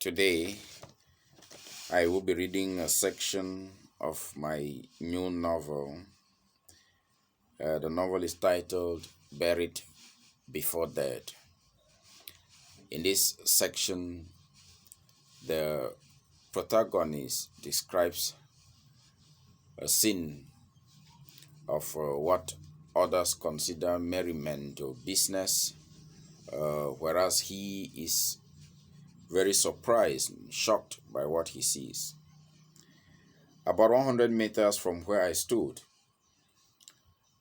Today, I will be reading a section of my new novel. The novel is titled Buried Before Death. In this section, the protagonist describes a scene of what others consider merriment or business, whereas he is very surprised and shocked by what he sees. About 100 meters from where I stood,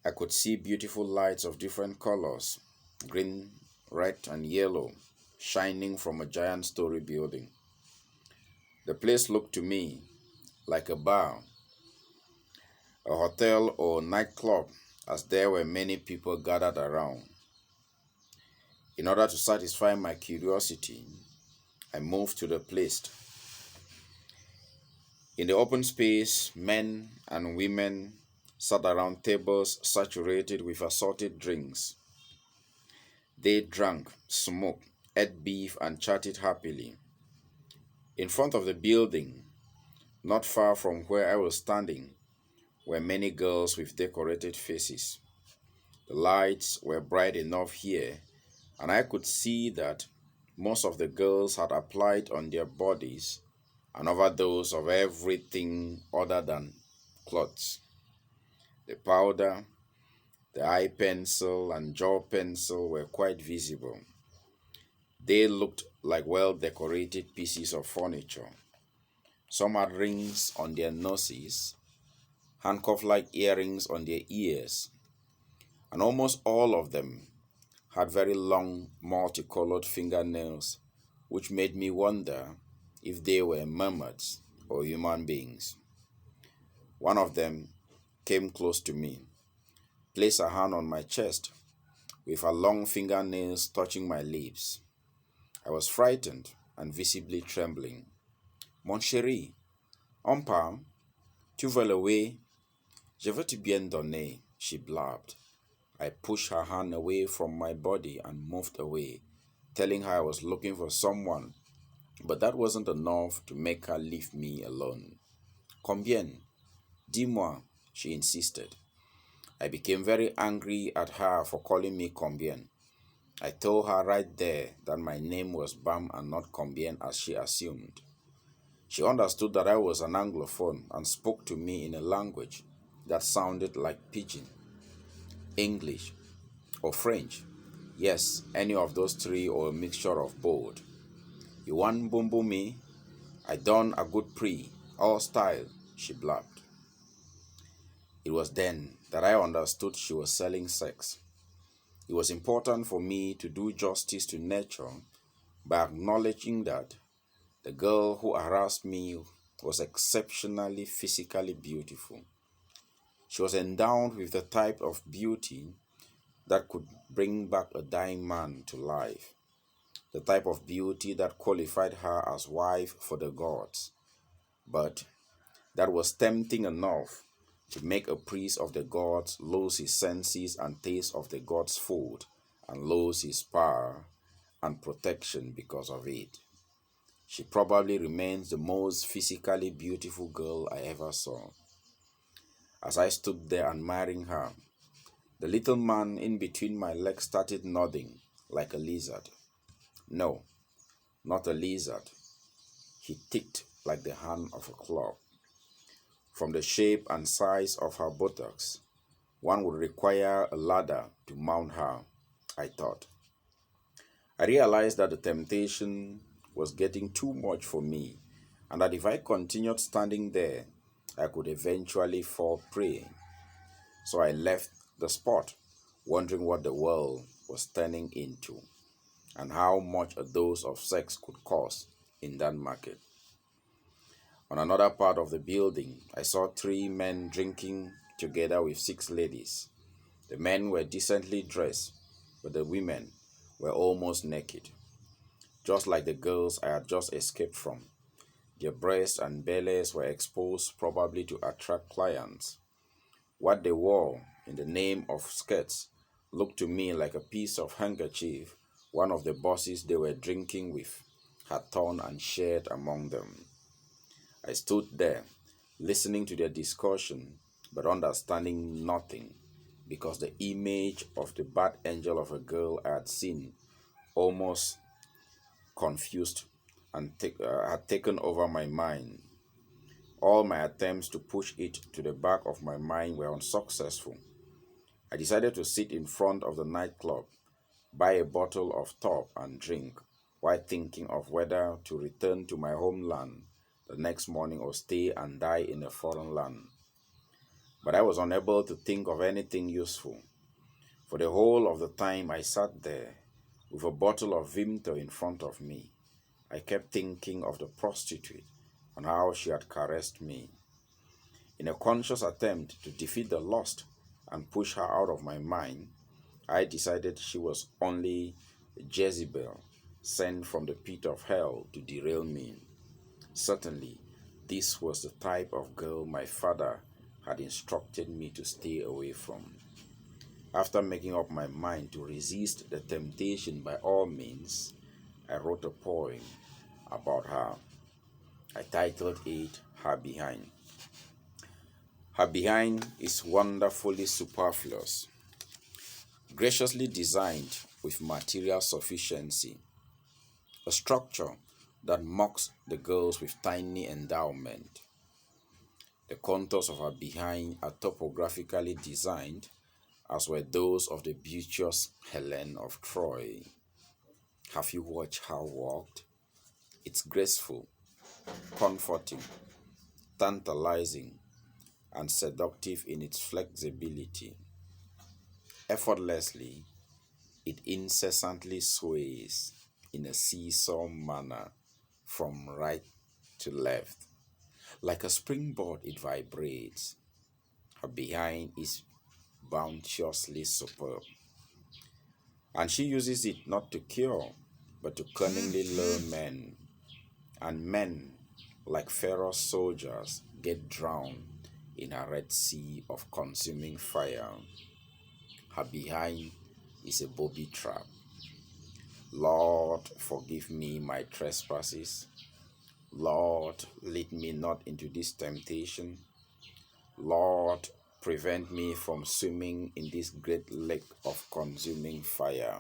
I could see beautiful lights of different colors, green, red, and yellow, shining from a giant story building. The place looked to me like a bar, a hotel, or nightclub, as there were many people gathered around. In order to satisfy my curiosity, I moved to the place. In the open space, men and women sat around tables saturated with assorted drinks. They drank, smoked, ate beef, and chatted happily. In front of the building, not far from where I was standing, were many girls with decorated faces. The lights were bright enough here, and I could see that most of the girls had applied on their bodies and over those of everything other than clothes. The powder, the eye pencil, and jaw pencil were quite visible. They looked like well-decorated pieces of furniture. Some had rings on their noses, handcuff-like earrings on their ears, and almost all of them had very long, multicolored fingernails, which made me wonder if they were mermaids or human beings. One of them came close to me, placed a hand on my chest, with her long fingernails touching my lips. I was frightened and visibly trembling. Mon chéri, on parle? Tu veux le oui? Je veux te bien donner, she blabbed. I pushed her hand away from my body and moved away, telling her I was looking for someone, but that wasn't enough to make her leave me alone. Combien? Dis-moi, she insisted. I became very angry at her for calling me Combien. I told her right there that my name was Bam and not Combien as she assumed. She understood that I was an Anglophone and spoke to me in a language that sounded like Pidgin, English, or French. Yes, any of those three or a mixture of both. You want bumbo me? I done a good pre, all style, she blabbed. It was then that I understood she was selling sex. It was important for me to do justice to nature by acknowledging that the girl who harassed me was exceptionally physically beautiful. She was endowed with the type of beauty that could bring back a dying man to life, the type of beauty that qualified her as wife for the gods, but that was tempting enough to make a priest of the gods lose his senses and taste of the gods' food and lose his power and protection because of it. She probably remains the most physically beautiful girl I ever saw. As I stood there admiring her, the little man in between my legs started nodding like a lizard. No, not a lizard. He ticked like the hand of a club. From the shape and size of her buttocks, one would require a ladder to mount her, I thought. I realized that the temptation was getting too much for me, and that if I continued standing there, I could eventually fall prey. So I left the spot, wondering what the world was turning into, and how much a dose of sex could cost in that market. On another part of the building, I saw three men drinking together with six ladies. The men were decently dressed, but the women were almost naked, just like the girls I had just escaped from. Their breasts and bellies were exposed, probably to attract clients. What they wore in the name of skirts looked to me like a piece of handkerchief one of the bosses they were drinking with had torn and shared among them. I stood there, listening to their discussion, but understanding nothing, because the image of the bad angel of a girl I had seen almost confused and had taken over my mind. All my attempts to push it to the back of my mind were unsuccessful. I decided to sit in front of the nightclub, buy a bottle of top and drink, while thinking of whether to return to my homeland the next morning or stay and die in a foreign land. But I was unable to think of anything useful. For the whole of the time I sat there, with a bottle of Vimto in front of me, I kept thinking of the prostitute and how she had caressed me. In a conscious attempt to defeat the lust and push her out of my mind, I decided she was only Jezebel, sent from the pit of hell to derail me. Certainly, this was the type of girl my father had instructed me to stay away from. After making up my mind to resist the temptation by all means, I wrote a poem about her. I titled it Her Behind. Her behind is wonderfully superfluous, graciously designed with material sufficiency, a structure that mocks the girls with tiny endowment. The contours of her behind are topographically designed, as were those of the beauteous Helen of Troy. Have you watched her walk? It's graceful, comforting, tantalizing, and seductive in its flexibility. Effortlessly, it incessantly sways in a seesaw manner from right to left. Like a springboard, it vibrates. Her behind is bounteously superb, and she uses it not to cure, but to cunningly lure men. And men, like feroz soldiers, get drowned in a red sea of consuming fire. Her behind is a booby trap. Lord, forgive me my trespasses. Lord, lead me not into this temptation. Lord, prevent me from swimming in this great lake of consuming fire.